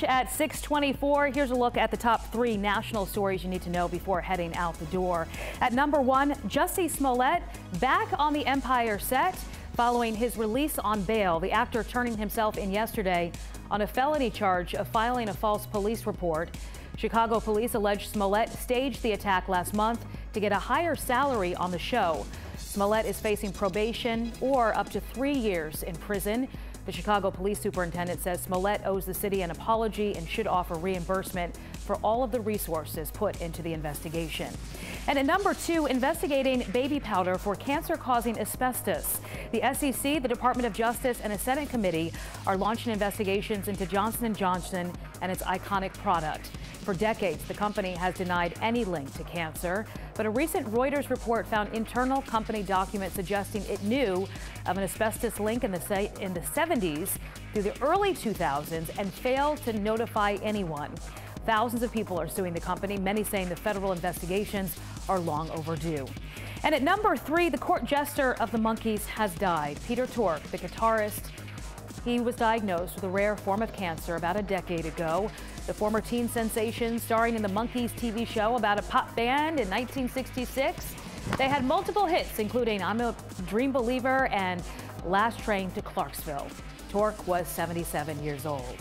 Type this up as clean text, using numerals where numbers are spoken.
At 6:24, here's a look at the top 3 national stories you need to know before heading out the door. At number 1, Jussie Smollett back on the Empire set following his release on bail. The actor turning himself in yesterday on a felony charge of filing a false police report. Chicago police allege Smollett staged the attack last month to get a higher salary on the show. Smollett is facing probation or up to 3 years in prison. The Chicago police superintendent says Smollett owes the city an apology and should offer reimbursement for all of the resources put into the investigation. And at number 2, investigating baby powder for cancer-causing asbestos. The SEC, the Department of Justice, and a Senate committee are launching investigations into Johnson & Johnson and its iconic product. For decades, the company has denied any link to cancer, but a recent Reuters report found internal company documents suggesting it knew of an asbestos link in the 70s through the early 2000s and failed to notify anyone. Thousands of people are suing the company, many saying the federal investigations are long overdue. And at number 3, the court jester of the Monkees has died. Peter Tork, the guitarist, he was diagnosed with a rare form of cancer about a decade ago. The former teen sensation, starring in the Monkees TV show about a pop band in 1966. They had multiple hits, including I'm a Dream Believer and Last Train to Clarksville. Tork was 77 years old.